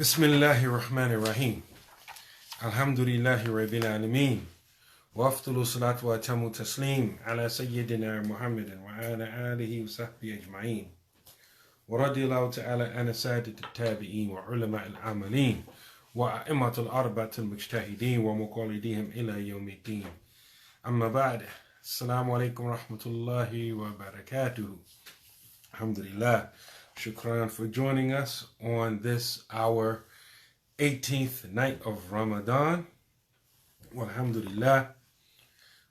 Bismillahir Rahmanir Rahim. Alhamdulillahi Rabbil Alameen. Wa afdalu salatu wa atamu taslim ala Sayyidina Muhammadin wa ala alihi wa sahbihi ajma'een. Wa radiyallahu ta'ala an sadat al-tabi'een wa ulama al-amalin wa a'immat al-arba'at al-mujtahideen wa muqallidihim ila yawmiddin. Amma ba'd. Assalamu alaikum rahmatullahi wa barakatuh. Alhamdulillah. Shukran for joining us on this, our 18th night of Ramadan. Well, alhamdulillah.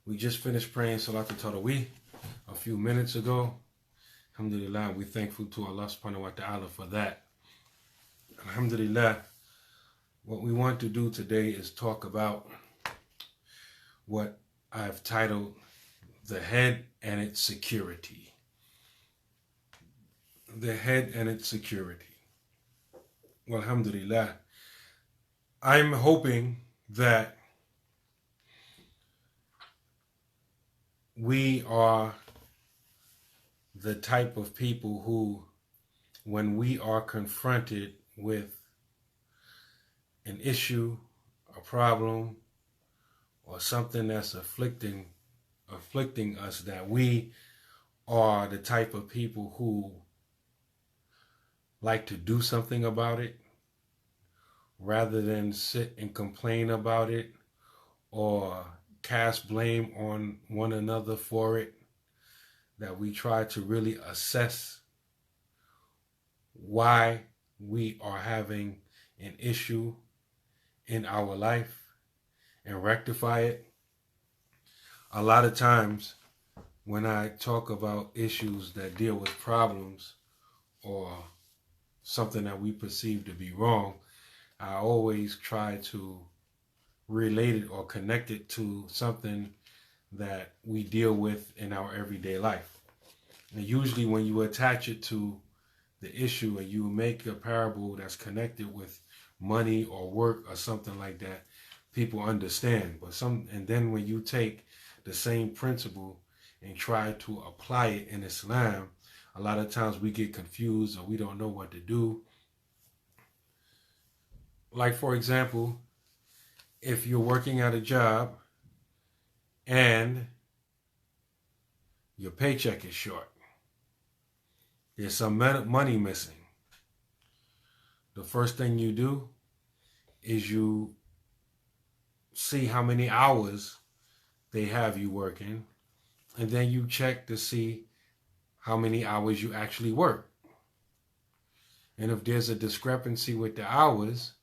We just finished praying Salatul Tarawih a few minutes ago. Alhamdulillah, we're thankful to Allah subhanahu wa ta'ala for that. Alhamdulillah, what we want to do today is talk about what I've titled The Head and Its Security. The head and its security. Well, alhamdulillah, I'm hoping that we are the type of people who, when we are confronted with an issue, a problem, or something that's afflicting us, that we are the type of people who like to do something about it rather than sit and complain about it or cast blame on one another for it, that we try to really assess why we are having an issue in our life and rectify it. A lot of times when I talk about issues that deal with problems or something that we perceive to be wrong, I always try to relate it or connect it to something that we deal with in our everyday life. And usually when you attach it to the issue and you make a parable that's connected with money or work or something like that, people understand. And then when you take the same principle and try to apply it in Islam, a lot of times we get confused or we don't know what to do. Like, for example, if you're working at a job and your paycheck is short, there's some money missing, the first thing you do is you see how many hours they have you working, and then you check to see how many hours you actually work. And if there's a discrepancy with the hours,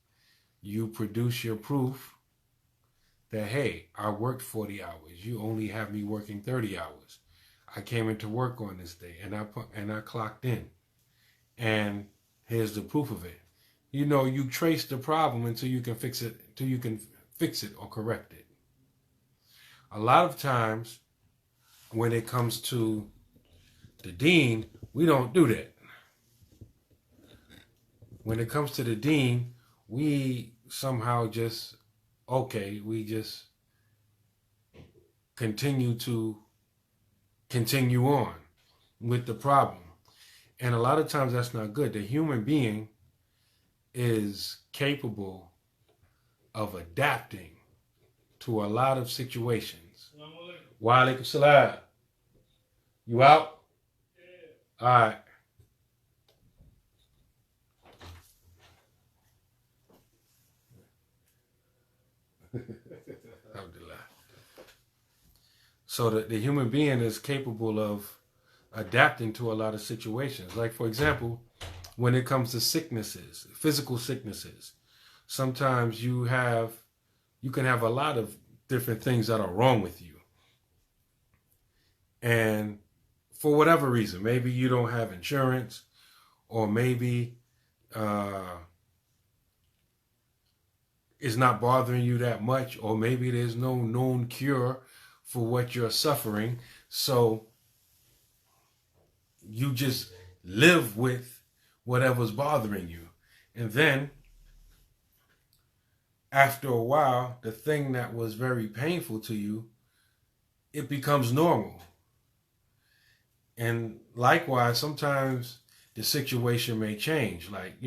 you produce your proof that, hey, I worked 40 hours. You only have me working 30 hours. I came into work on this day and I clocked in. And here's the proof of it. You know, you trace the problem until you can fix it, or correct it. A lot of times when it comes to the Deen, we don't do that. When it comes to the Deen, we somehow just continue on with the problem. And a lot of times that's not good. The human being is capable of adapting to a lot of situations. Wa alaikum salam. You out? All right. Alhamdulillah. So the human being is capable of adapting to a lot of situations. Like, for example, when it comes to sicknesses, physical sicknesses, sometimes you can have a lot of different things that are wrong with you. And for whatever reason, maybe you don't have insurance, or maybe it's not bothering you that much, or maybe there's no known cure for what you're suffering. So you just live with whatever's bothering you. And then after a while, the thing that was very painful to you, it becomes normal. And likewise, sometimes the situation may change. Like,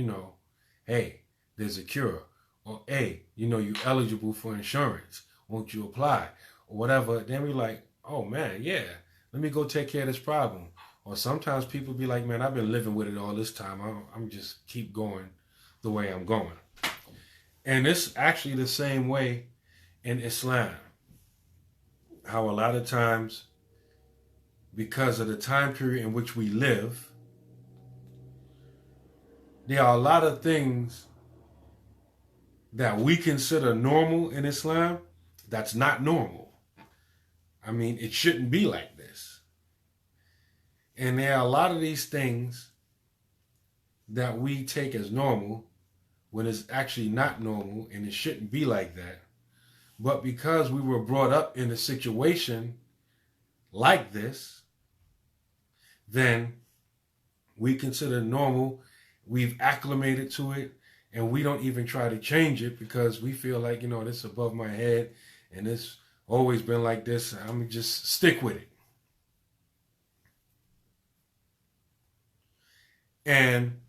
hey, there's a cure. Or, hey, you're eligible for insurance. Won't you apply? Or whatever. Then we're like, oh man, yeah, let me go take care of this problem. Or sometimes people be like, man, I've been living with it all this time. I'm just keep going the way I'm going. And it's actually the same way in Islam. How a lot of times, because of the time period in which we live, there are a lot of things that we consider normal in Islam that's not normal. I mean, it shouldn't be like this. And there are a lot of these things that we take as normal when it's actually not normal and it shouldn't be like that. But because we were brought up in a situation like this, then we consider normal, we've acclimated to it, and we don't even try to change it because we feel like, this is above my head and it's always been like this. I'm going to just stick with it. And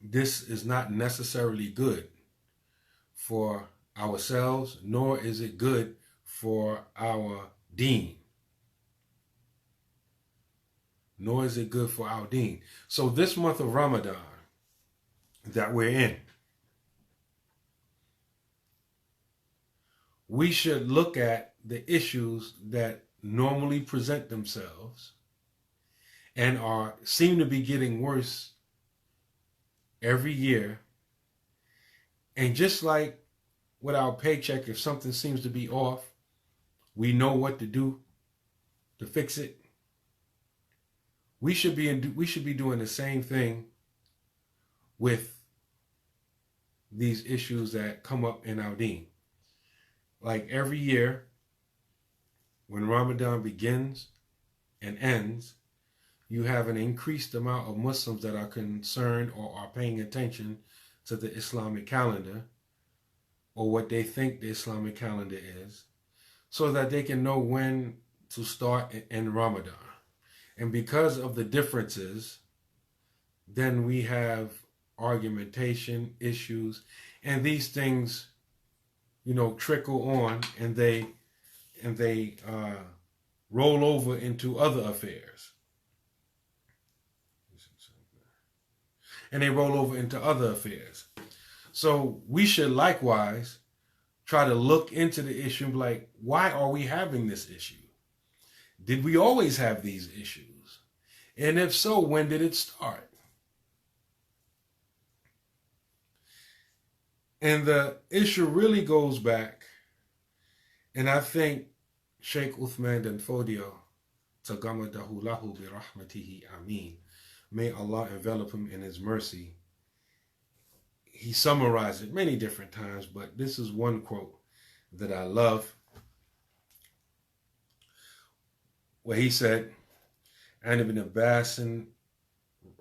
this is not necessarily good for ourselves, nor is it good for our deen. Nor is it good for our deen. So this month of Ramadan that we're in, we should look at the issues that normally present themselves and seem to be getting worse every year. And just like with our paycheck, if something seems to be off, we know what to do to fix it. We should be doing the same thing with these issues that come up in our deen. Like every year, when Ramadan begins and ends, you have an increased amount of Muslims that are concerned or are paying attention to the Islamic calendar, or what they think the Islamic calendar is, so that they can know when to start and end Ramadan. And because of the differences, then we have argumentation, issues, and these things, trickle on, and they roll over into other affairs. So we should likewise try to look into the issue, like, why are we having this issue? Did we always have these issues? And if so, when did it start? And the issue really goes back, and I think Shehu Uthman Dan Fodiyo, Tagamadahu lahu bi rahmatihi ameen, may Allah envelop him in his mercy. He summarized it many different times, but this is one quote that I love, where he said, "An ibn Abbas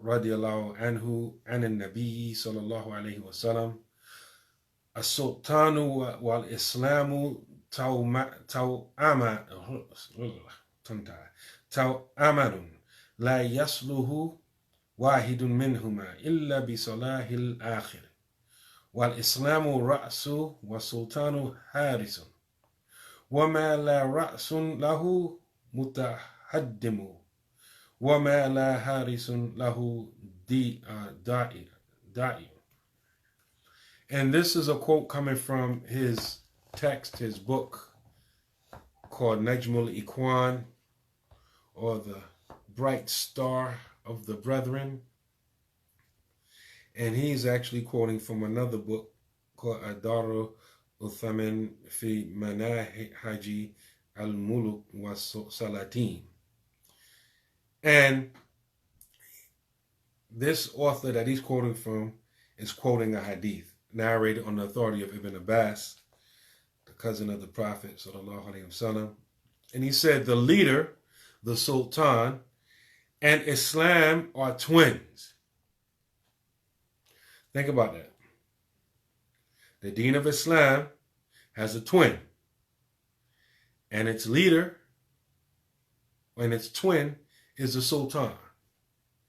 radiyallahu anhu an al-Nabi sallallahu alayhi wa sallam, as-sultanu wal-islamu taw'amanun la yasluhu wahidun minhuma illa bi salahil akhir. Wal-islamu ra'su wa-sultanu harisun. Wa-ma la ra'sun lahu mutahaddimu. Wa-ma la harisun lahu da'i." And this is a quote coming from his text, his book called ul-Ikhwaan, or the Bright Star of the Brethren. And he's actually quoting from another book called Adaru Uthaman fi Manahaji al-Muluk wa Salatin. And this author that he's quoting from is quoting a hadith narrated on the authority of Ibn Abbas, the cousin of the Prophet sallallahu alaihi wasallam. And he said, the leader, the Sultan, and Islam are twins. Think about that. The Deen of Islam has a twin, and its leader, and its twin, is the Sultan,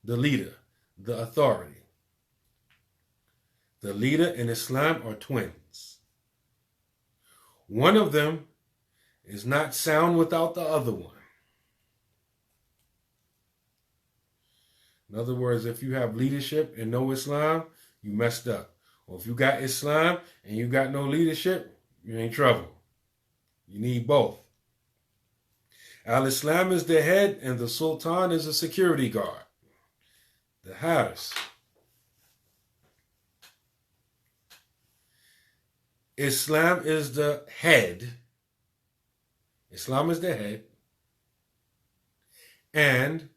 the leader, the authority. The leader and Islam are twins. One of them is not sound without the other one. In other words, if you have leadership and no Islam, you messed up. Or if you got Islam and you got no leadership, you're in trouble. You need both. Al-Islam is the head and the Sultan is a security guard. The Haris. Islam is the head. Islam is the head. And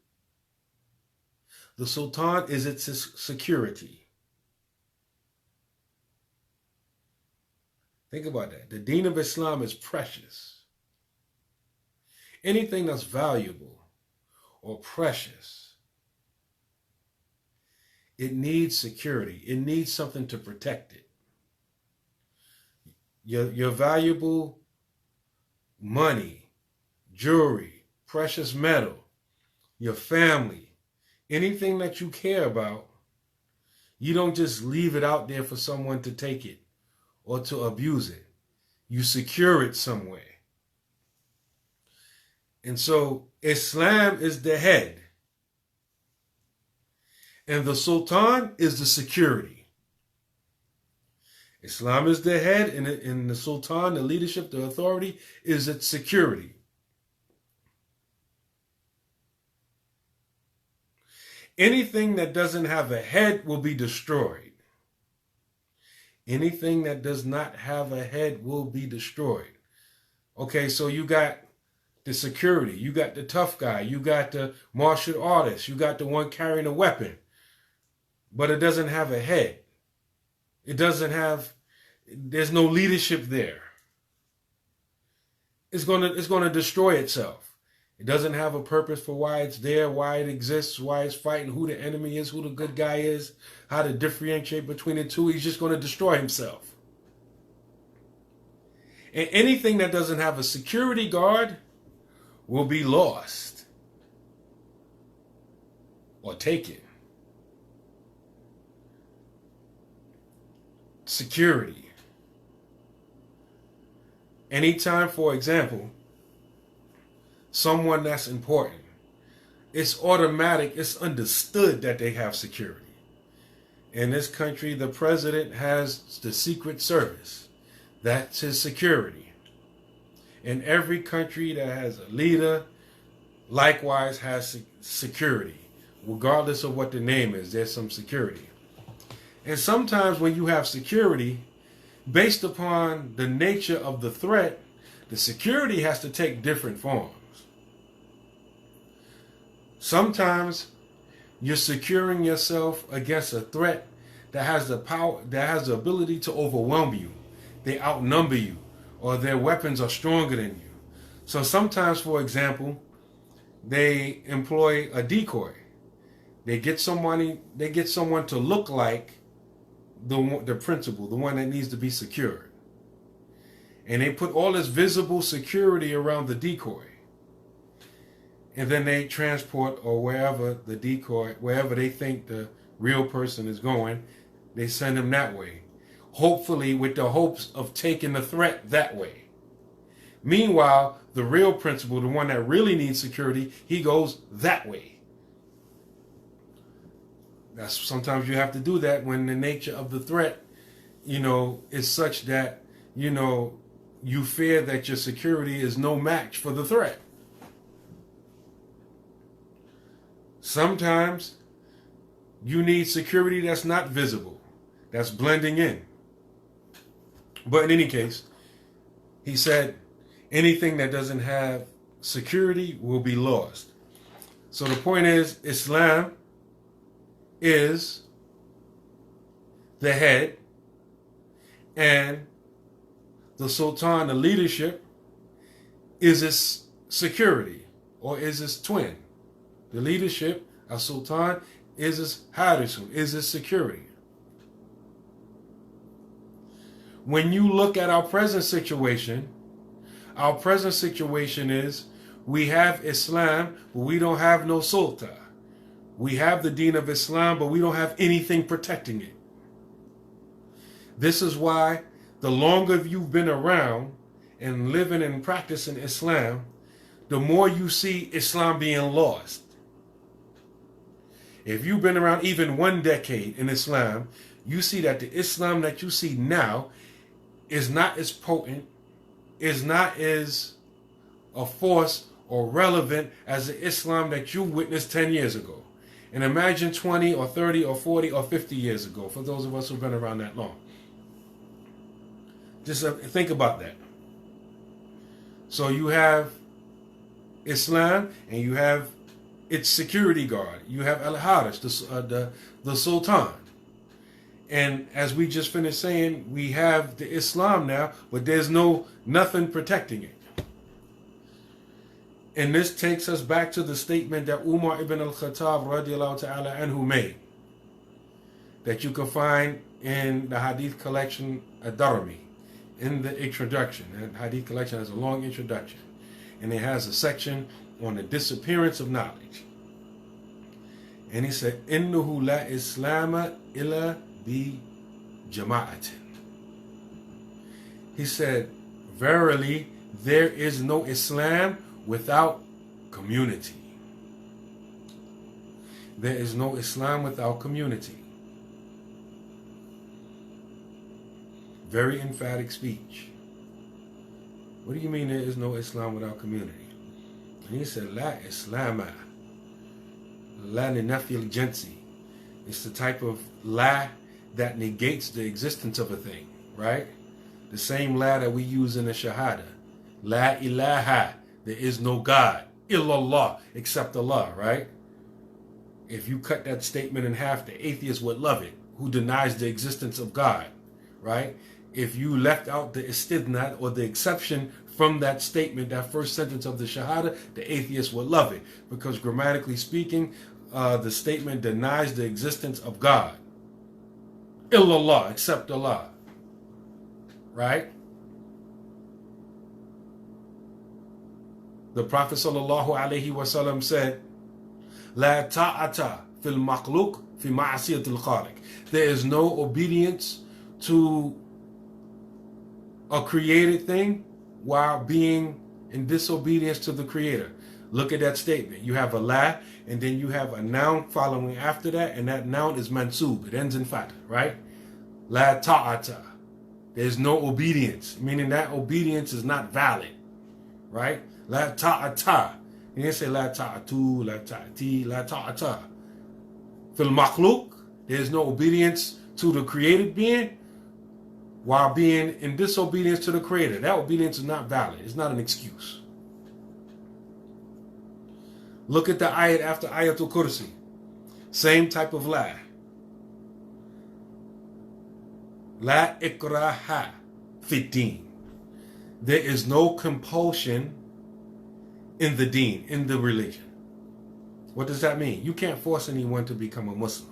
the Sultan is its security. Think about that. The Deen of Islam is precious. Anything that's valuable or precious, it needs security. It needs something to protect it. Your valuable money, jewelry, precious metal, your family, anything that you care about, you don't just leave it out there for someone to take it or to abuse it. You secure it somewhere. And so Islam is the head. And the Sultan is the security. Islam is the head, and the Sultan, the leadership, the authority, is its security. Anything that doesn't have a head will be destroyed. Anything that does not have a head will be destroyed. Okay, so you got the security, you got the tough guy, you got the martial artist, you got the one carrying a weapon, but it doesn't have a head. There's no leadership there. It's gonna destroy itself. It doesn't have a purpose for why it's there, why it exists, why it's fighting, who the enemy is, who the good guy is, how to differentiate between the two. He's just gonna destroy himself. And anything that doesn't have a security guard will be lost or taken. Security. Anytime, for example, someone that's important, it's automatic, it's understood that they have security. In this country, the president has the Secret Service. That's his security. In every country that has a leader, likewise has security. Regardless of what the name is, there's some security. And sometimes when you have security, based upon the nature of the threat, the security has to take different forms. Sometimes you're securing yourself against a threat that has the power, that has the ability to overwhelm you. They outnumber you, or their weapons are stronger than you. So sometimes, for example, they employ a decoy. They get someone to look like the principal, the one that needs to be secured. And they put all this visible security around the decoy. And then they transport, or wherever the decoy, wherever they think the real person is going, they send him that way. Hopefully with the hopes of taking the threat that way. Meanwhile, the real principal, the one that really needs security, he goes that way. Sometimes you have to do that when the nature of the threat, is such that, you fear that your security is no match for the threat. Sometimes you need security that's not visible, that's blending in. But in any case, he said anything that doesn't have security will be lost. So the point is, Islam is the head, and the Sultan, the leadership, is its security, or is its twin. The leadership, a Sultan, is its harisun, is its security. When you look at our present situation is we have Islam, but we don't have no Sultan. We have the Deen of Islam, but we don't have anything protecting it. This is why the longer you've been around and living and practicing Islam, the more you see Islam being lost. If you've been around even 1 decade in Islam, you see that the Islam that you see now is not as potent, is not as a force or relevant as the Islam that you witnessed 10 years ago. And imagine 20 or 30 or 40 or 50 years ago, for those of us who've been around that long. Just think about that. So you have Islam and you have its security guard. You have Al-Harish, the Sultan. And as we just finished saying, we have the Islam now, but there's nothing protecting it. And this takes us back to the statement that Umar ibn al-Khattab radiallahu ta'ala anhu made, that you can find in the Hadith collection Ad-Darimi, in the introduction. And Hadith collection has a long introduction, and it has a section on the disappearance of knowledge. And he said, "Innahu la Islama illa bi jama'atin." He said, verily, there is no Islam without community. There is no Islam without community. Very emphatic speech. What do you mean there is no Islam without community? And he said, La Islama, la li nafi al-jinsi. It's the type of la that negates the existence of a thing, right? The same la that we use in the Shahada. La ilaha, there is no God, illallah, except Allah, right? If you cut that statement in half, the atheist would love it, who denies the existence of God, right? If you left out the istidnat, or the exception from that statement, that first sentence of the Shahada, the atheist would love it, because grammatically speaking, the statement denies the existence of God. Illallah, except Allah. Right? The Prophet sallallahu alaihi wasallam said, La ta'ata fil makhluq fi ma'asiyatil khaliq. There is no obedience to a created thing while being in disobedience to the Creator. Look at that statement. You have a la, and then you have a noun following after that, and that noun is mansub. It ends in fatah, right? La ta'ata. There's no obedience, meaning that obedience is not valid, right? La ta'ata. You didn't say la ta'atu, la ta'ati, la ta'ata. Fil makhluk, there's no obedience to the created being while being in disobedience to the Creator. That obedience is not valid. It's not an excuse. Look at the ayat after Ayatul Kursi. Same type of la. La ikraha fi-din. There is no compulsion in the deen, in the religion. What does that mean? You can't force anyone to become a Muslim.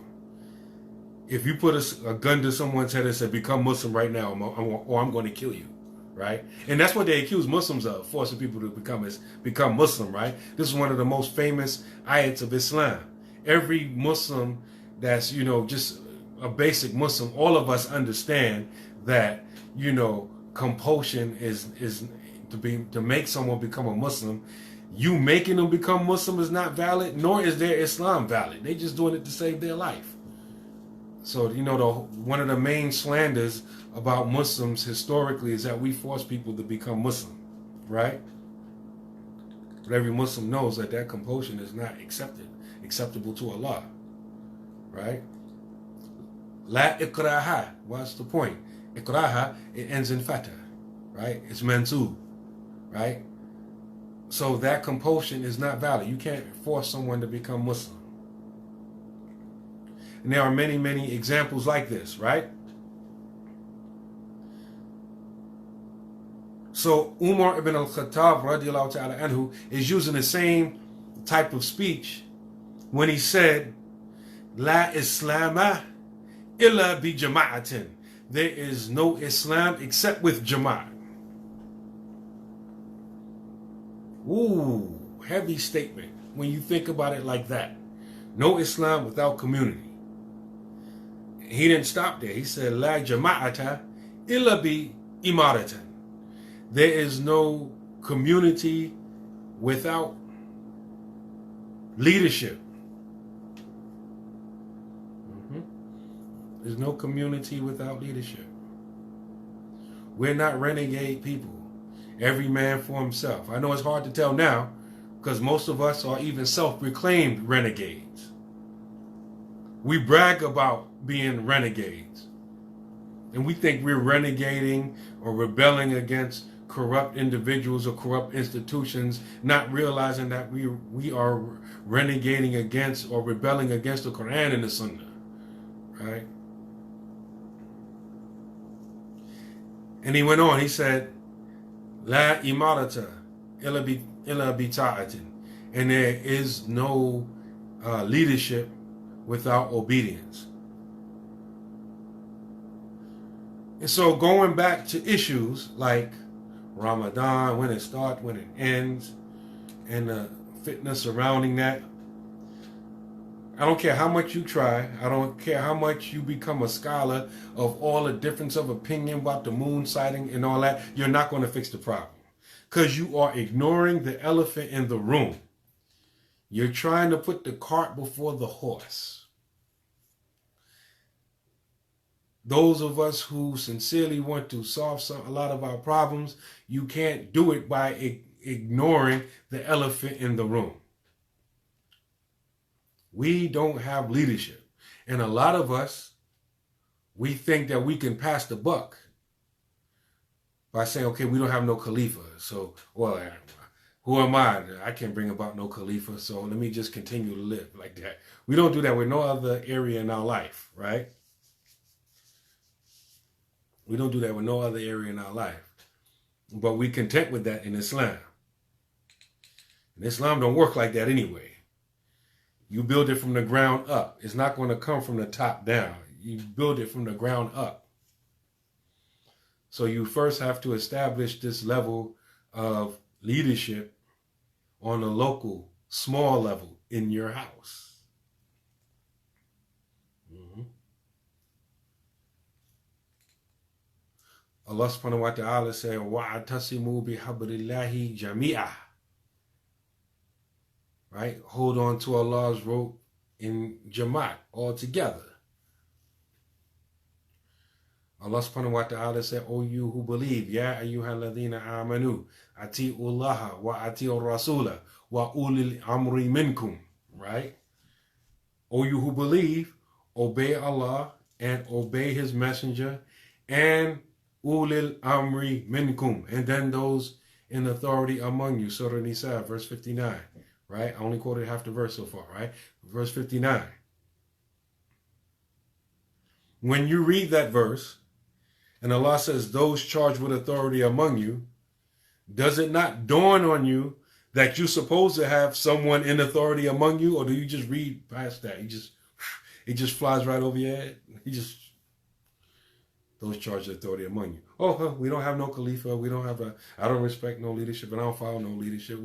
If you put a gun to someone's head and say, become Muslim right now, or I'm going to kill you, right? And that's what they accuse Muslims of, forcing people to become Muslim, right? This is one of the most famous ayats of Islam. Every Muslim that's, just a basic Muslim, all of us understand that, compulsion is to make someone become a Muslim. You making them become Muslim is not valid, nor is their Islam valid. They just doing it to save their life. So, one of the main slanders about Muslims historically is that we force people to become Muslim, right? But every Muslim knows that compulsion is not acceptable to Allah, right? La ikraha, what's the point? Ikraha, it ends in fatah, right? It's mansub, right? So that compulsion is not valid. You can't force someone to become Muslim. And there are many, many examples like this, right? So Umar ibn al-Khattab radiallahu ta'ala anhu is using the same type of speech when he said, La Islama illa bi jama'atin. There is no Islam except with Jama'ah. Ooh, heavy statement when you think about it like that. No Islam without community. he didn't stop there. He said, La jama'ata illa bi imaratan. There is no community without leadership. There's no community without leadership. We're not renegade people. Every man for himself. I know it's hard to tell now because most of us are even self-proclaimed renegades. We brag about being renegades. And we think we're renegading or rebelling against corrupt individuals or corrupt institutions, not realizing that we are renegading against or rebelling against the Quran and the Sunnah. Right? And he went on, he said, La imarata illa bi ta'atin. And there is no leadership without obedience. And so going back to issues like Ramadan, when it starts, when it ends, and the fitness surrounding that, I don't care how much you try. I don't care how much you become a scholar of all the difference of opinion about the moon sighting and all that. You're not going to fix the problem because you are ignoring the elephant in the room. You're trying to put the cart before the horse. Those of us who sincerely want to solve a lot of our problems, you can't do it by ignoring the elephant in the room. We don't have leadership. And a lot of us, we think that we can pass the buck by saying, okay, we don't have no Khalifa. So, well, who am I? I can't bring about no Khalifa. So let me just continue to live like that. We don't do that with no other area in our life, right? We don't do that with no other area in our life. But we content with that in Islam. And Islam don't work like that anyway. You build it from the ground up. It's not going to come from the top down. You build it from the ground up. So you first have to establish this level of leadership on a local, small level in your house. Allah subhanahu wa ta'ala said, وَاعْتَصِمُوا بِحَبْلِ اللَّهِ جَمِيعًا. Right? Hold on to Allah's rope in Jamaat all together. Allah subhanahu wa ta'ala said, O you who believe, Ya ayyuhalladhina amanu, ati'u Allah wa ati'u Rasula wa ul-Amri minkum. Right? O you who believe, obey Allah and obey His Messenger and ul-Amri minkum. And then those in authority among you. Surah Nisa, verse 59. Right? I only quoted half the verse so far, right? Verse 59. When you read that verse, and Allah says, those charged with authority among you, does it not dawn on you that you're supposed to have someone in authority among you, or do you just read past that? It just flies right over your head? Those charged with authority among you. Oh, we don't have no Khalifa. We don't have I don't respect no leadership, and I don't follow no leadership.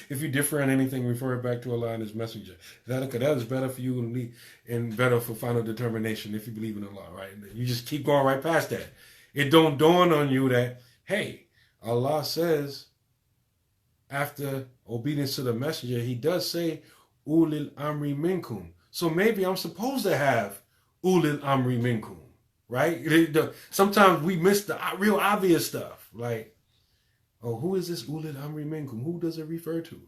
If you differ in anything, refer it back to Allah and His Messenger. That is better for you and better for final determination if you believe in Allah, right? You just keep going right past that. It don't dawn on you that, hey, Allah says after obedience to the Messenger, He does say, ulil amri minkum. So maybe I'm supposed to have ulil amri minkum, right? Sometimes we miss the real obvious stuff. Like, oh, who is this ulil amri minkum? Who does it refer to?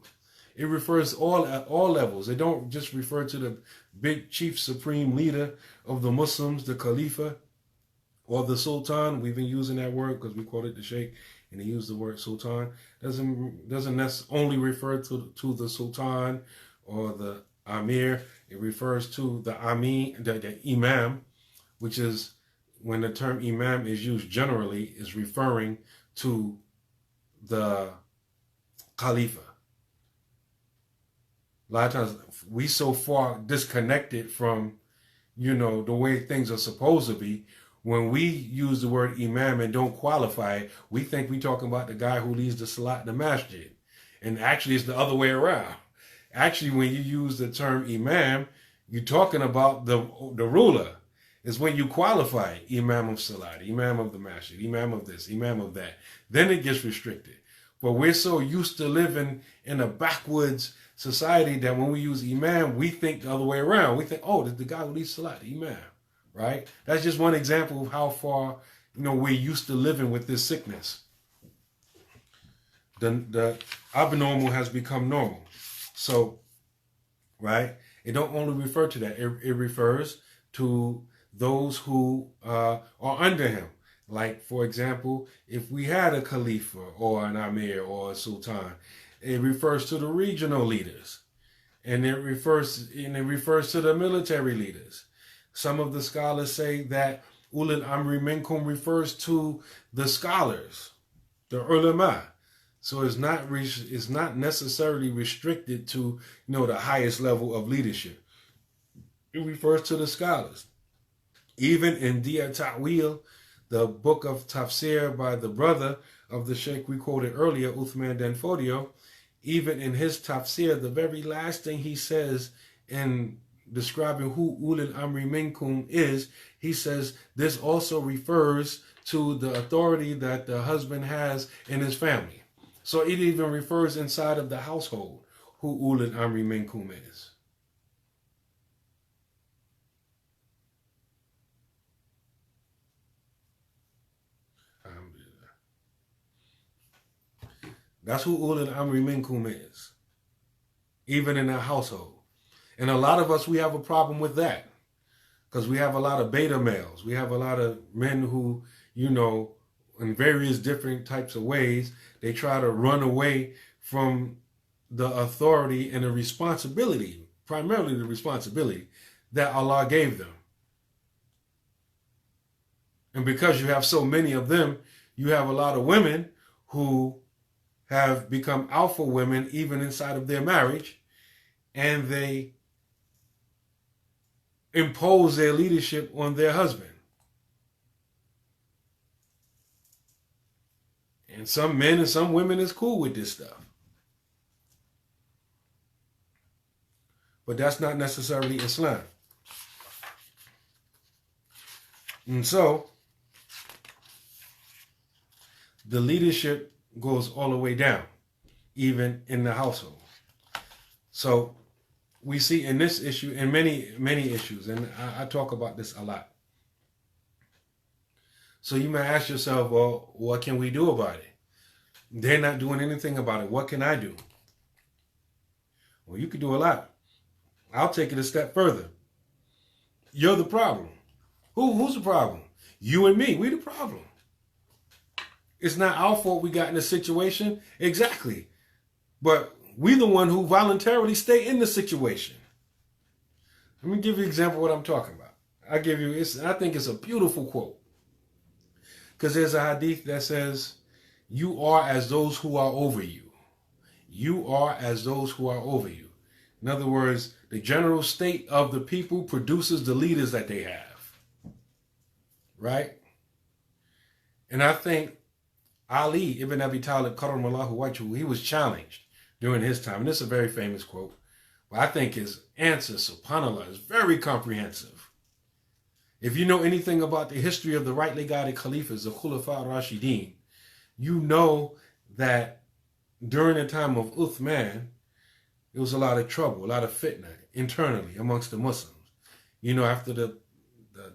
It refers at all levels. It don't just refer to the big chief supreme leader of the Muslims, the Khalifa, or the Sultan. We've been using that word because we quoted the Sheikh and he used the word Sultan. Doesn't necessarily only refer to the Sultan or the Amir. It refers to the the Imam, which is when the term Imam is used generally, is referring to the Khalifa. A lot of times we so far disconnected from, the way things are supposed to be. When we use the word Imam and don't qualify it, we think we're talking about the guy who leads the Salat in the masjid. And actually it's the other way around. Actually, when you use the term Imam, You're talking about the ruler. It's when you qualify Imam of Salat, Imam of the Masjid, Imam of this, Imam of that. Then it gets restricted. But we're so used to living in a backwoods society that when we use Imam, we think the other way around. We think, oh, the guy who leads Salat, the Imam, right? That's just one example of how far, we're used to living with this sickness. The abnormal has become normal. So, right? It don't only refer to that. It refers to those who are under him. Like, for example, if we had a Khalifa or an Amir or a Sultan, it refers to the regional leaders. And it refers to the military leaders. Some of the scholars say that ulul amri minkum refers to the scholars, the ulama. So it's not necessarily restricted to the highest level of leadership. It refers to the scholars. Even in Diya Ta'wil, the book of tafsir by the brother of the sheikh we quoted earlier, Uthman Dan Fodiyo, even in his tafsir, the very last thing he says in describing who ulul amri minkum is, he says this also refers to the authority that the husband has in his family. So it even refers inside of the household who ulul amri minkum is. That's who ulul amri minkum is, even in our household. And a lot of us, we have a problem with that because we have a lot of beta males. We have a lot of men who, in various different types of ways, they try to run away from the authority and the responsibility, primarily the responsibility that Allah gave them. And because you have so many of them, you have a lot of women who have become alpha women even inside of their marriage, and they impose their leadership on their husband. And some men and some women is cool with this stuff. But that's not necessarily Islam. And so, the leadership goes all the way down, even in the household. So, we see in this issue, and many issues, and I talk about this a lot. So you may ask yourself, well, what can we do about it? They're not doing anything about it. What can I do? Well, you can do a lot. I'll take it a step further. You're the problem. Who's the problem? You and me. We the problem. It's not our fault we got in a situation. Exactly. But we the one who voluntarily stay in the situation. Let me give you an example of what I'm talking about. I think it's a beautiful quote. Because there's a hadith that says, you are as those who are over you. You are as those who are over you. In other words, the general state of the people produces the leaders that they have. Right? And I think Ali ibn Abi Talib, Karramallahu wajhu, he was challenged during his time. And this is a very famous quote. But I think his answer, subhanAllah, is very comprehensive. If you know anything about the history of the rightly guided Khalifas, the Khulafa Rashideen, you know that during the time of Uthman, there was a lot of trouble, a lot of fitna internally amongst the Muslims. After the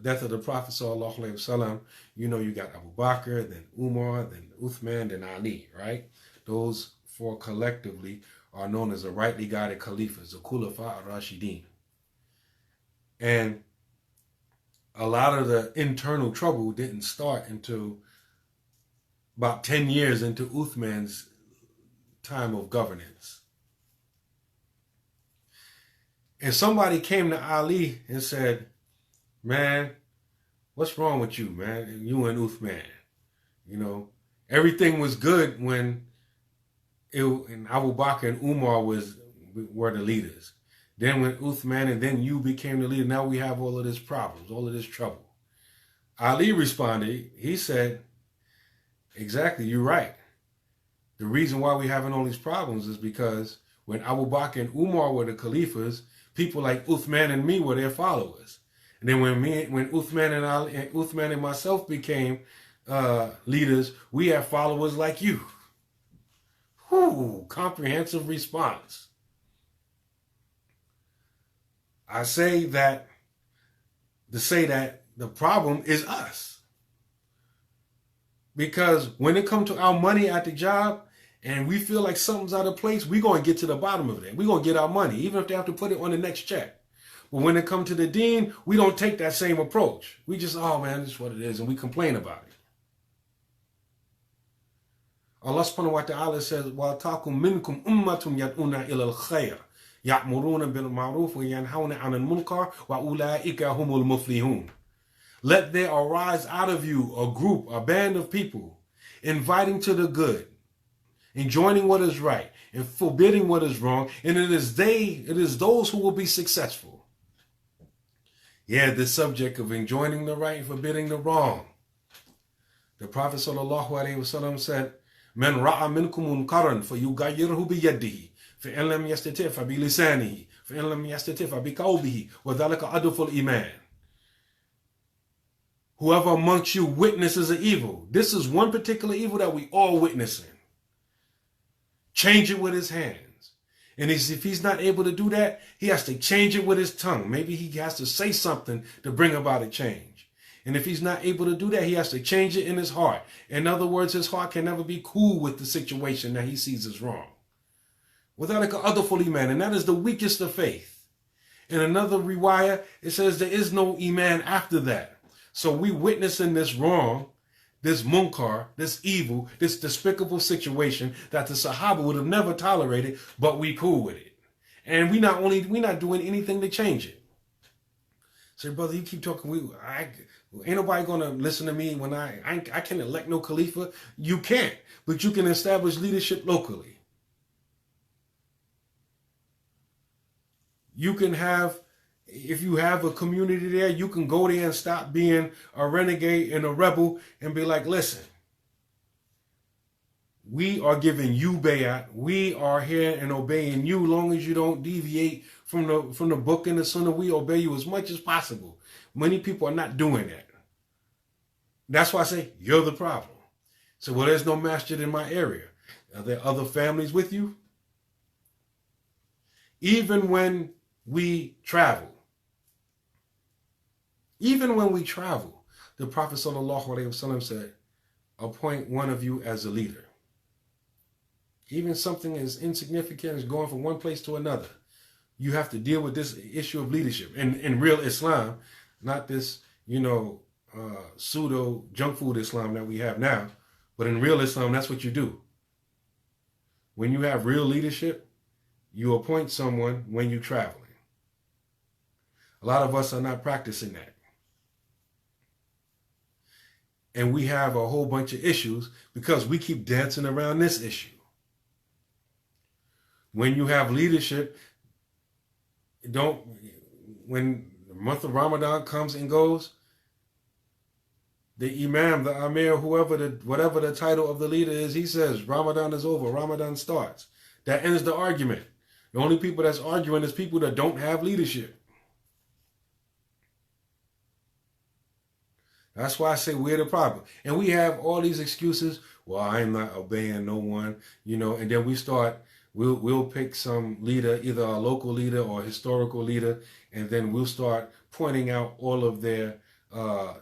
death of the Prophet sallallahu alaihi wasallam, you got Abu Bakr, then Umar, then Uthman, then Ali, right? Those four collectively are known as the rightly guided Khalifas, the Khulafa Rashideen. And a lot of the internal trouble didn't start until about 10 years into Uthman's time of governance. And somebody came to Ali and said, man, what's wrong with you, man? You and Uthman. Everything was good when Abu Bakr and Umar were the leaders. Then when Uthman and then you became the leader, now we have all of these problems, all of this trouble. Ali responded, he said, exactly, you're right. The reason why we're having all these problems is because when Abu Bakr and Umar were the Khalifas, People like Uthman and me were their followers. And then when Uthman and myself became leaders, we have followers like you. Whew, comprehensive response. I say that to say that the problem is us. Because when it comes to our money at the job and we feel like something's out of place, we're going to get to the bottom of it. We're going to get our money, even if they have to put it on the next check. But when it comes to the deen, we don't take that same approach. We just, oh man, this is what it is, and we complain about it. Allah subhanahu wa ta'ala says, وَلْتَكُنْ مِنْكُمْ أُمَّةٌ يَدْعُونَ إِلَى الْخَيْرِ يَأْمُرُونَ بِالْمَعْرُوفِ وَيَنْهَوْنَ عَنِ الْمُنْكَرِ وَأُولَٰئِكَ هُمُ الْمُفْلِحُونَ. Let there arise out of you a group, a band of people, inviting to the good, enjoining what is right, and forbidding what is wrong, and it is those who will be successful. Yeah, the subject of enjoining the right and forbidding the wrong. The Prophet ﷺ said, "Man ra'a minkum munkaran fayughayyirhu biyadihi, فإن لم يستطع فبلسانه, فإن لم يستطع فبقلبه, وذلك أضعف الإيمان." Whoever amongst you witnesses an evil, this is one particular evil that we all witnessing. Change it with his hands. And if he's not able to do that, he has to change it with his tongue. Maybe he has to say something to bring about a change. And if he's not able to do that, he has to change it in his heart. In other words, his heart can never be cool with the situation that he sees as wrong. Without a other fully man, and that is the weakest of faith. In another riwayah, it says there is no iman after that. So we witnessing this wrong, this munkar, this evil, this despicable situation that the Sahaba would have never tolerated, but we cool with it. And we not doing anything to change it. Say, brother, you keep talking. Ain't nobody gonna listen to me when I can't elect no Khalifa. You can't, but you can establish leadership locally. You can have, if you have a community there, you can go there and stop being a renegade and a rebel and be like, listen, we are giving you bayat. We are here and obeying you. Long as you don't deviate from the book and the sunnah, we obey you as much as possible. Many people are not doing that. That's why I say, you're the problem. So, well, there's no masjid in my area. Are there other families with you? Even when we travel, the Prophet ﷺ said, appoint one of you as a leader. Even something as insignificant as going from one place to another, you have to deal with this issue of leadership. In real Islam, not this, pseudo junk food Islam that we have now, but in real Islam, that's what you do. When you have real leadership, you appoint someone when you're traveling. A lot of us are not practicing that. And we have a whole bunch of issues because we keep dancing around this issue. When you have leadership, when the month of Ramadan comes and goes, the Imam, the Amir, whatever the title of the leader is, he says, Ramadan is over, Ramadan starts. That ends the argument. The only people that's arguing is people that don't have leadership. That's why I say we're the problem. And we have all these excuses. Well, I'm not obeying no one, and then we'll pick some leader, either a local leader or a historical leader, and then we'll start pointing out all of their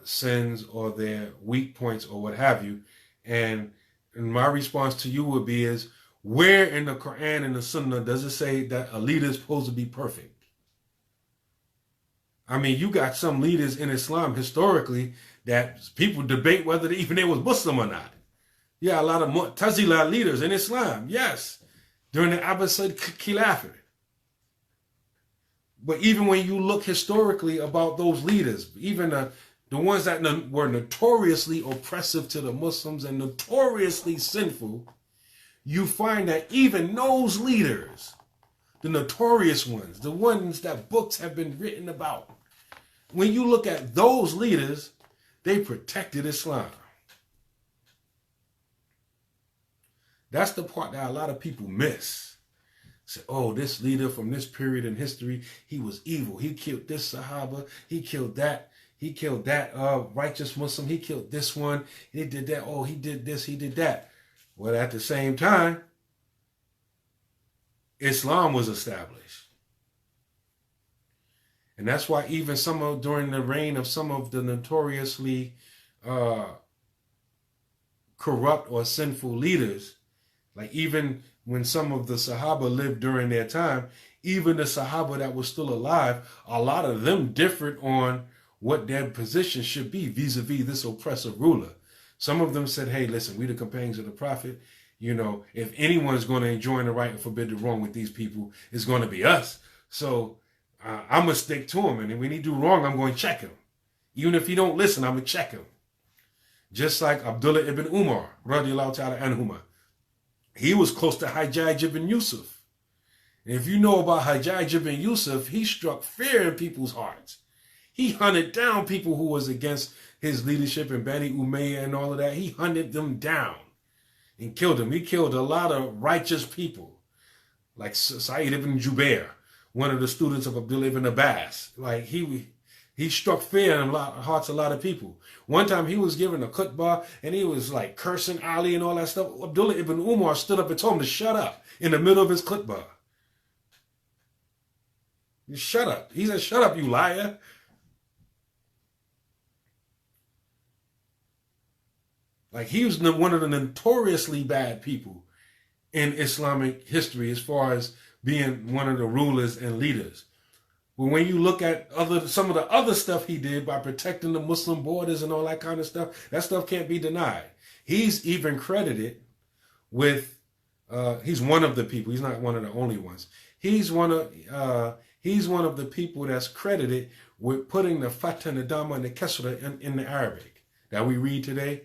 sins or their weak points or what have you. And my response to you would be is, where in the Quran and the Sunnah does it say that a leader is supposed to be perfect? I mean, you got some leaders in Islam historically that people debate whether they was Muslim or not. Yeah, a lot of Mu'tazila leaders in Islam, yes, during the Abbasid Khilafah. But even when you look historically about those leaders, even the ones that were notoriously oppressive to the Muslims and notoriously sinful, you find that even those leaders, the notorious ones, the ones that books have been written about, when you look at those leaders, they protected Islam. That's the part that a lot of people miss. Say, oh, this leader from this period in history, he was evil. He killed this Sahaba. He killed that. He killed that righteous Muslim. He killed this one. He did that. Oh, he did this. He did that. Well, at the same time, Islam was established. And that's why even during the reign of some of the notoriously corrupt or sinful leaders, like even when some of the Sahaba lived during their time, even the Sahaba that were still alive, a lot of them differed on what their position should be vis-a-vis this oppressive ruler. Some of them said, hey, listen, we the companions of the Prophet. You know, if anyone's going to enjoin the right and forbid the wrong with these people, it's going to be us. So I'm going to stick to him. And when he do wrong, I'm going to check him. Even if he don't listen, I'm going to check him. Just like Abdullah ibn Umar, radiallahu ta'ala anhuma. He was close to Hajjaj ibn Yusuf. And if you know about Hajjaj ibn Yusuf, he struck fear in people's hearts. He hunted down people who was against his leadership in Bani Umayyah and all of that. He hunted them down and killed them. He killed a lot of righteous people, like Sa'id ibn Jubair, one of the students of Abdullah ibn Abbas. Like he struck fear in the hearts of a lot of people. One time he was given a khutbah and he was like cursing Ali and all that stuff. Abdullah ibn Umar stood up and told him to shut up in the middle of his khutbah. Shut up. He said, shut up, you liar. Like he was one of the notoriously bad people in Islamic history as far as being one of the rulers and leaders. But when you look at some of the other stuff he did by protecting the Muslim borders and all that kind of stuff, that stuff can't be denied. He's even credited with, he's one of the people, he's not one of the only ones. He's one of the people that's credited with putting the fatha and the dhamma and the kasra in the Arabic that we read today.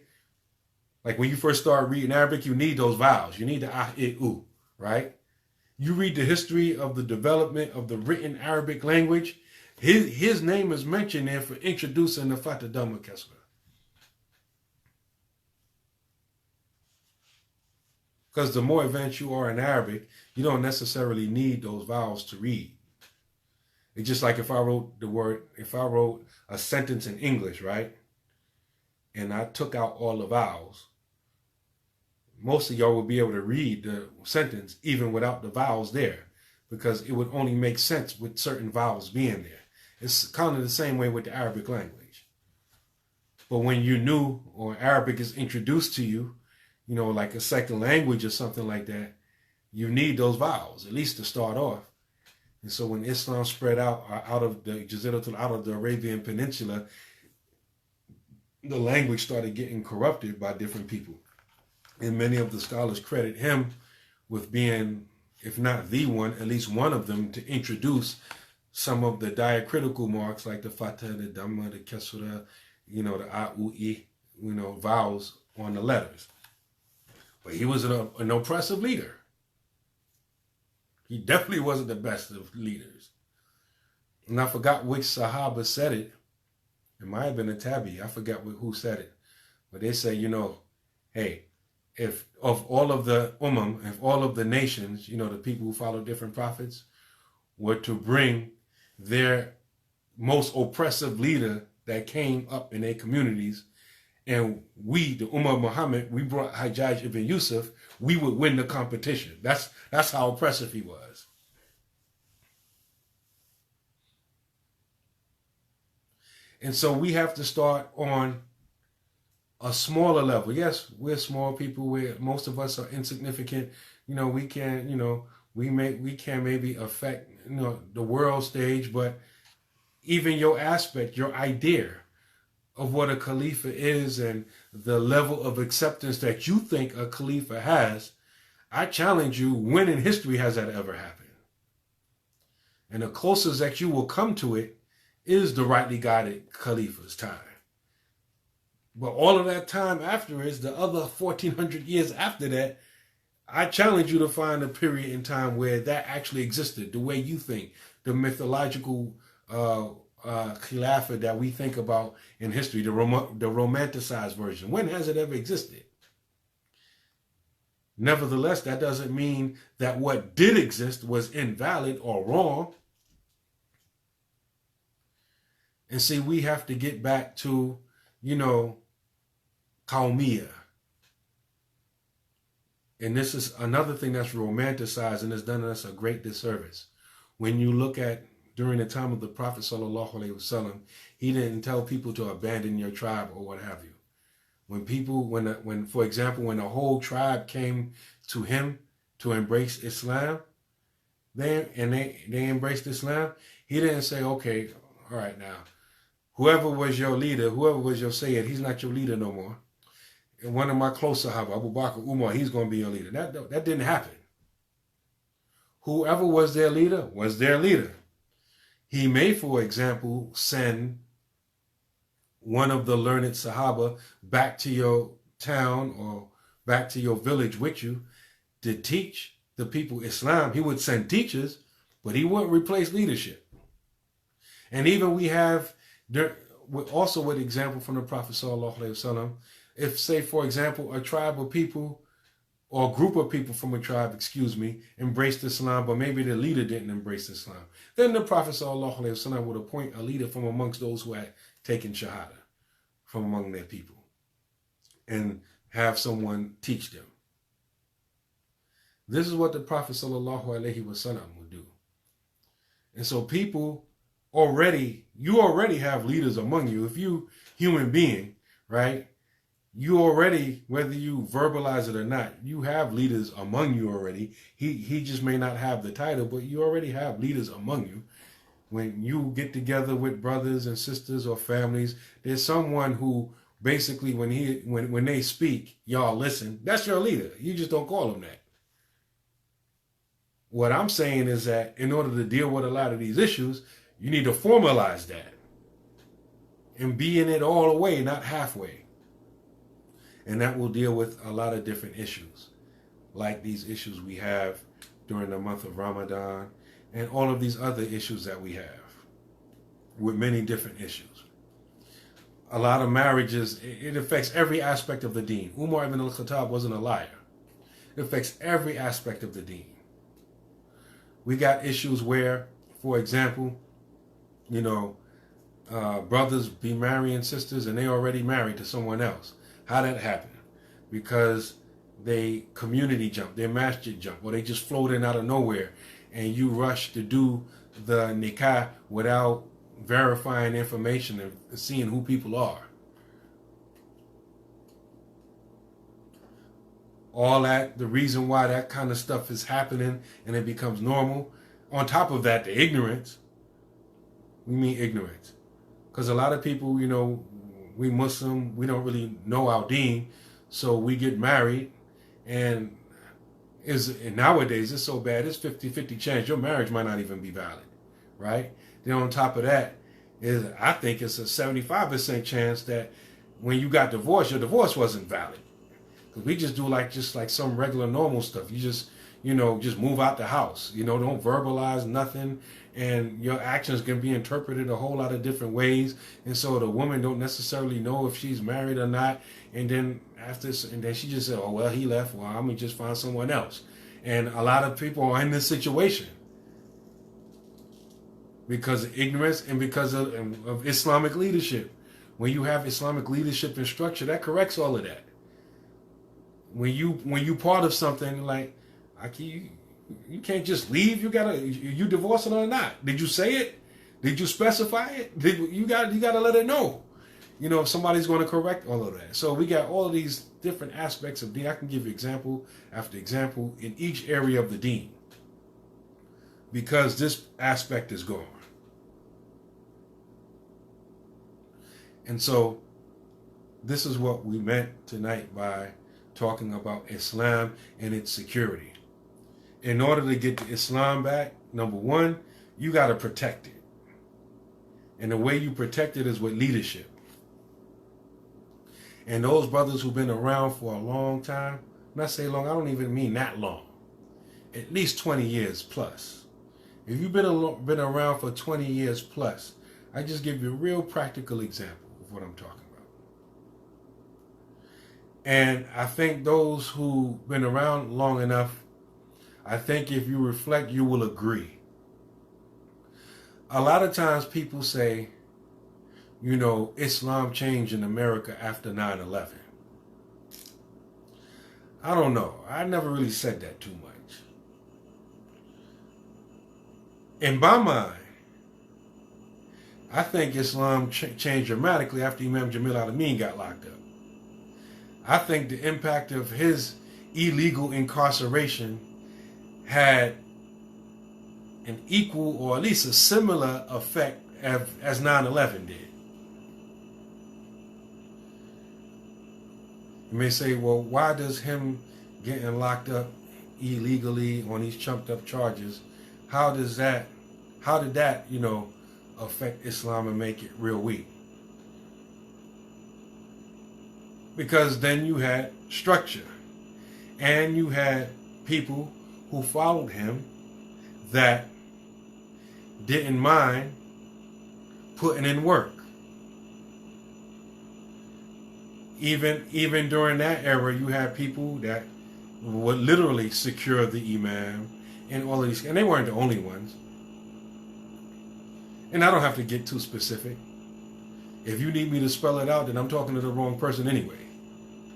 Like when you first start reading Arabic, you need those vowels. You need the ah, I, u, right? You read the history of the development of the written Arabic language. His name is mentioned there for introducing the fatha, dhamma, kasra. Because the more advanced you are in Arabic, you don't necessarily need those vowels to read. It's just like if I wrote a sentence in English, right? And I took out all the vowels, most of y'all would be able to read the sentence even without the vowels there, because it would only make sense with certain vowels being there. It's kind of the same way with the Arabic language. But when you're new or Arabic is introduced to you, you know, like a second language or something like that, you need those vowels, at least to start off. And so when Islam spread out of the Jaziratul, out of the Arabian Peninsula, the language started getting corrupted by different people. And many of the scholars credit him with being, if not the one, at least one of them to introduce some of the diacritical marks like the fatha, the dhamma, the kasra, you know, the a, u, I, you know, vowels on the letters. But he was an oppressive leader. He definitely wasn't the best of leaders. And I forgot which Sahaba said it. It might have been a tabi. I forgot who said it. But they say, you know, hey, if of all of the if all of the nations, you know, the people who follow different prophets, were to bring their most oppressive leader that came up in their communities, and we, the Ummah of Muhammad, we brought Hajjaj ibn Yusuf, we would win the competition. That's how oppressive he was. And so we have to start on a smaller level. Yes, we're small people. Most of us are insignificant. You know, we can, you know, we can maybe affect, you know, the world stage, but even your aspect, your idea of what a Khalifa is and the level of acceptance that you think a Khalifa has, I challenge you, when in history has that ever happened? And the closest that you will come to it is the rightly guided Khalifa's time. But all of that time afterwards, the other 1400 years after that, I challenge you to find a period in time where that actually existed, the way you think, the mythological Khilafah that we think about in history, the romanticized version. When has it ever existed? Nevertheless, that doesn't mean that what did exist was invalid or wrong. And see, we have to get back to, Qawmiyah. And this is another thing that's romanticized and has done us a great disservice. When you look at during the time of the Prophet sallallahu alaihi wasallam, he didn't tell people to abandon your tribe or what have you. When for example, when the whole tribe came to him to embrace Islam, they embraced Islam, he didn't say, okay, all right now, whoever was your leader, whoever was your Sayyid, he's not your leader no more. And one of my close Sahaba, Abu Bakr, Umar, he's going to be your leader. That didn't happen. Whoever was their leader was their leader. He may, for example, send one of the learned Sahaba back to your town or back to your village with you to teach the people Islam. He would send teachers, but he wouldn't replace leadership. And even we have also with example from the Prophet sallallahu alaihi wasallam, if, say, for example, a tribe of people or a group of people from a tribe, embraced Islam, but maybe the leader didn't embrace Islam, then the Prophet sallallahu alaihi wasallam would appoint a leader from amongst those who had taken Shahada from among their people and have someone teach them. This is what the Prophet sallallahu alaihi wasallam would do. And so people you already have leaders among you. If you human being, right? You already, whether you verbalize it or not, you have leaders among you already. He just may not have the title, but you already have leaders among you. When you get together with brothers and sisters or families, there's someone who basically when they speak, y'all listen. That's your leader. You just don't call him that. What I'm saying is that in order to deal with a lot of these issues, you need to formalize that and be in it all the way, not halfway. And that will deal with a lot of different issues, like these issues we have during the month of Ramadan and all of these other issues that we have with many different issues. A lot of marriages, it affects every aspect of the deen. Umar ibn al-Khattab wasn't a liar. It affects every aspect of the deen. We got issues where, for example, brothers be marrying sisters and they already married to someone else. How that happened? Because they community jump, they masjid jump, or they just float in out of nowhere, and you rush to do the nikah without verifying information and seeing who people are. All that, the reason why that kind of stuff is happening and it becomes normal. On top of that, the ignorance. We mean ignorance. Because a lot of people, we Muslim, we don't really know our deen, so we get married, and nowadays it's so bad, it's 50-50 chance your marriage might not even be valid, right? Then on top of that, I think it's a 75% chance that when you got divorced, your divorce wasn't valid. Because we just do just like some regular normal stuff. You just move out the house, don't verbalize nothing. And your actions can be interpreted a whole lot of different ways. And so the woman don't necessarily know if she's married or not. And then she just said, oh, well, he left. Well, I'm going to just find someone else. And a lot of people are in this situation because of ignorance and because of Islamic leadership. When you have Islamic leadership and structure, that corrects all of that. When you part of something like, you can't just leave. You divorcing or not? Did you say it? Did you specify it? You got to let it know. If somebody's going to correct all of that. So we got all of these different aspects of deen. I can give you example after example in each area of the deen, because this aspect is gone. And so this is what we meant tonight by talking about Islam and its security. In order to get the Islam back, number one, you got to protect it. And the way you protect it is with leadership. And those brothers who've been around for a long time, when I say long, I don't even mean that long. At least 20 years plus. If you've been around for 20 years plus, I just give you a real practical example of what I'm talking about. And I think those who've been around long enough, I think if you reflect, you will agree. A lot of times people say, you know, Islam changed in America after 9/11. I don't know. I never really said that too much. In my mind, I think Islam changed dramatically after Imam Na'eem got locked up. I think the impact of his illegal incarceration had an equal or at least a similar effect as 9/11 did. You may say, well, why does him getting locked up illegally on these chumped up charges, how did that, you know, affect Islam and make it real weak? Because then you had structure and you had people who followed him that didn't mind putting in work. Even during that era, you had people that would literally secure the Imam and all of these, and they weren't the only ones. And I don't have to get too specific. If you need me to spell it out, then I'm talking to the wrong person anyway.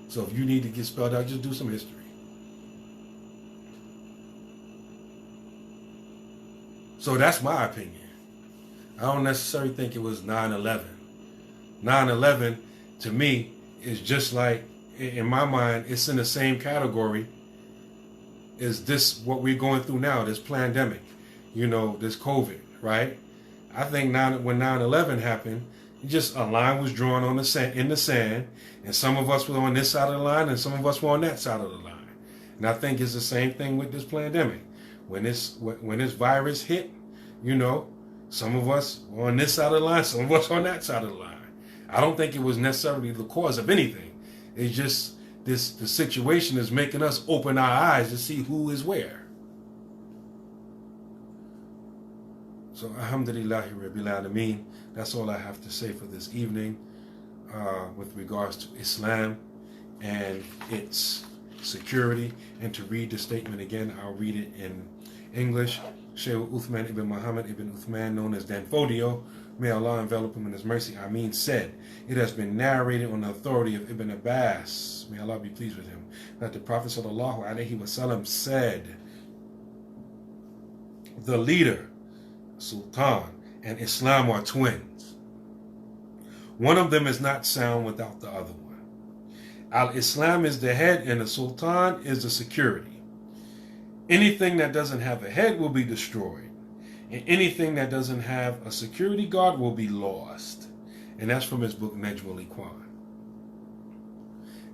So if you need to get spelled out, just do some history. So that's my opinion. I don't necessarily think it was 9/11. 9/11, to me, is just like, in my mind, it's in the same category as this, what we're going through now, this pandemic, you know, this COVID, right? I think when 9/11 happened, just a line was drawn on in the sand, and some of us were on this side of the line, and some of us were on that side of the line. And I think it's the same thing with this pandemic. When this virus hit, you know, some of us were on this side of the line, some of us on that side of the line. I don't think it was necessarily the cause of anything. It's just the situation is making us open our eyes to see who is where. So, alhamdulillahi rabbil alameen. That's all I have to say for this evening with regards to Islam and its security. And to read the statement again, I'll read it in English. Shehu Uthman ibn Muhammad ibn Uthman, known as Dan Fodiyo, may Allah envelop him in his mercy, Ameen, said, it has been narrated on the authority of Ibn Abbas, may Allah be pleased with him, that the Prophet sallallahu alaihi wasallam said, the leader, Sultan, and Islam are twins. One of them is not sound without the other one. Al-Islam is the head and the Sultan is the security. Anything that doesn't have a head will be destroyed. And anything that doesn't have a security guard will be lost. And that's from his book, ul-Ikhwaan.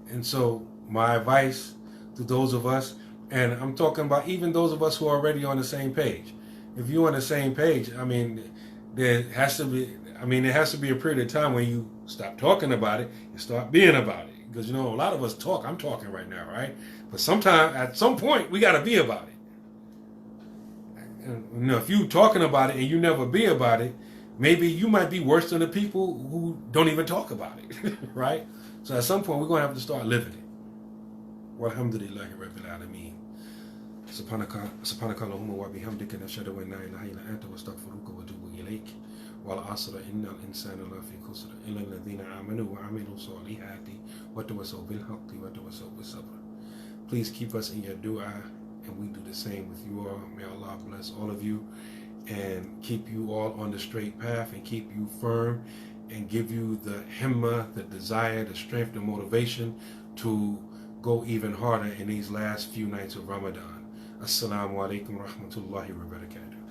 And so my advice to those of us, and I'm talking about even those of us who are already on the same page. If you're on the same page, I mean, there has to be a period of time when you stop talking about it and start being about it. Because, you know, a lot of us talk. I'm talking right now, right? But at some point, we got to be about it. And, you know, if you talking about it and you never be about it, maybe you might be worse than the people who don't even talk about it, right? So at some point, we're going to have to start living it. Walhamdulillahi rabbil alameen. سبحانك اللهم وبحمدك نشهد أن لا إله إلا أنت واستغفرك وأتوب إليك والعصر إن الإنسان لفي خسر إلا الذين آمنوا وعملوا الصالحات وتواصوا بالحق وتواصوا بالصبر. Please keep us in your dua, and we do the same with you all. May Allah bless all of you and keep you all on the straight path and keep you firm and give you the himmah, the desire, the strength, the motivation to go even harder in these last few nights of Ramadan. Assalamu alaikum wa rahmatullahi wa barakatuh.